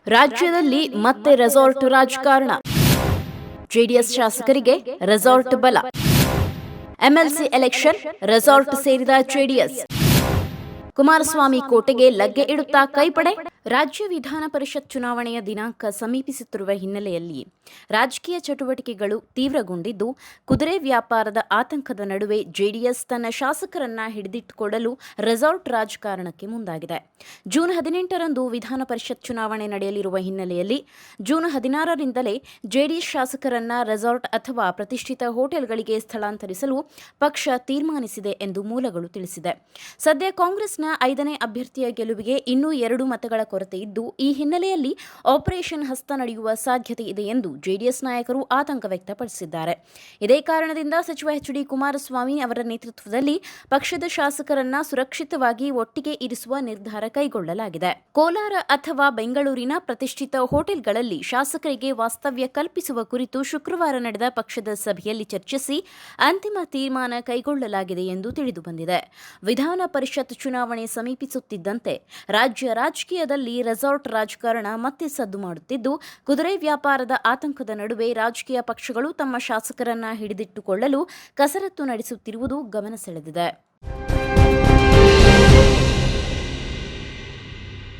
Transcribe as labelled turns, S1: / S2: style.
S1: ರಾಜ್ಯದಲ್ಲಿ ಮತ್ತೆ ರೆಸಾರ್ಟ್ ರಾಜಕಾರಣ. ಜೆಡಿಎಸ್ ಶಾಸಕರಿಗೆ ರೆಸಾರ್ಟ್ ಬಲ. ಎಂಎಲ್ಸಿ ಎಲೆಕ್ಷನ್ ರೆಸಾರ್ಟ್ ಸೇರಿದ ಜೆಡಿಎಸ್. ಕುಮಾರಸ್ವಾಮಿ ಕೋಟೆಗೆ ಲಗ್ಗೆ ಇಡುತ್ತಾ ಕೈಪಡೆ. ರಾಜ್ಯ ವಿಧಾನ ಪರಿಷತ್ ಚುನಾವಣೆಯ ದಿನಾಂಕ ಸಮೀಪಿಸುತ್ತಿರುವ ಹಿನ್ನೆಲೆಯಲ್ಲಿ ರಾಜಕೀಯ ಚಟುವಟಿಕೆಗಳು ತೀವ್ರಗೊಂಡಿದ್ದು, ಕುದುರೆ ವ್ಯಾಪಾರದ ಆತಂಕದ ನಡುವೆ ಜೆಡಿಎಸ್ ತನ್ನ ಶಾಸಕರನ್ನ ಹಿಡಿದಿಟ್ಟುಕೊಳ್ಳಲು ರೆಸಾರ್ಟ್ ರಾಜಕಾರಣಕ್ಕೆ ಮುಂದಾಗಿದೆ. ಜೂನ್ 18ರಂದು ವಿಧಾನ ಪರಿಷತ್ ಚುನಾವಣೆ ನಡೆಯಲಿರುವ ಹಿನ್ನೆಲೆಯಲ್ಲಿ ಜೂನ್ 16ರಿಂದಲೇ ಜೆಡಿಎಸ್ ಶಾಸಕರನ್ನ ರೆಸಾರ್ಟ್ ಅಥವಾ ಪ್ರತಿಷ್ಠಿತ ಹೋಟೆಲ್ಗಳಿಗೆ ಸ್ಥಳಾಂತರಿಸಲು ಪಕ್ಷ ತೀರ್ಮಾನಿಸಿದೆ ಎಂದು ಮೂಲಗಳು ತಿಳಿಸಿದೆ. ಸದ್ಯ ಕಾಂಗ್ರೆಸ್ನ 5ನೇ ಅಭ್ಯರ್ಥಿಯ ಗೆಲುವಿಗೆ ಇನ್ನೂ 2 ಮತಗಳ ಕೊರತೆ ಇದ್ದು, ಈ ಹಿನ್ನೆಲೆಯಲ್ಲಿ ಆಪರೇಷನ್ ಹಸ್ತ ನಡೆಯುವ ಸಾಧ್ಯತೆ ಇದೆ ಎಂದು ಜೆಡಿಎಸ್ ನಾಯಕರು ಆತಂಕ ವ್ಯಕ್ತಪಡಿಸಿದ್ದಾರೆ. ಇದೇ ಕಾರಣದಿಂದ ಸಚಿವ ಎಚ್ ಡಿ ಕುಮಾರಸ್ವಾಮಿ ಅವರ ನೇತೃತ್ವದಲ್ಲಿ ಪಕ್ಷದ ಶಾಸಕರನ್ನ ಸುರಕ್ಷಿತವಾಗಿ ಒಟ್ಟಿಗೆ ಇರಿಸುವ ನಿರ್ಧಾರ ಕೈಗೊಳ್ಳಲಾಗಿದೆ. ಕೋಲಾರ ಅಥವಾ ಬೆಂಗಳೂರಿನ ಪ್ರತಿಷ್ಠಿತ ಹೋಟೆಲ್ಗಳಲ್ಲಿ ಶಾಸಕರಿಗೆ ವಾಸ್ತವ್ಯ ಕಲ್ಪಿಸುವ ಕುರಿತು ಶುಕ್ರವಾರ ನಡೆದ ಪಕ್ಷದ ಸಭೆಯಲ್ಲಿ ಚರ್ಚಿಸಿ ಅಂತಿಮ ತೀರ್ಮಾನ ಕೈಗೊಳ್ಳಲಾಗಿದೆ ಎಂದು ತಿಳಿದುಬಂದಿದೆ. ವಿಧಾನ ಪರಿಷತ್ ಚುನಾವಣೆ ಸಮೀಪಿಸುತ್ತಿದ್ದಂತೆ ರಾಜ್ಯ ರಾಜಕೀಯದಲ್ಲಿ ರೆಸಾರ್ಟ್ ರಾಜಕಾರಣ ಮತ್ತೆ ಸದ್ದು ಮಾಡುತ್ತಿದ್ದು, ಕುದುರೆ ವ್ಯಾಪಾರದ ಆತಂಕದ ನಡುವೆ ರಾಜಕೀಯ ಪಕ್ಷಗಳು ತಮ್ಮ ಶಾಸಕರನ್ನ ಹಿಡಿದಿಟ್ಟುಕೊಳ್ಳಲು ಕಸರತ್ತು ನಡೆಸುತ್ತಿರುವುದು ಗಮನ ಸೆಳೆದಿದೆ.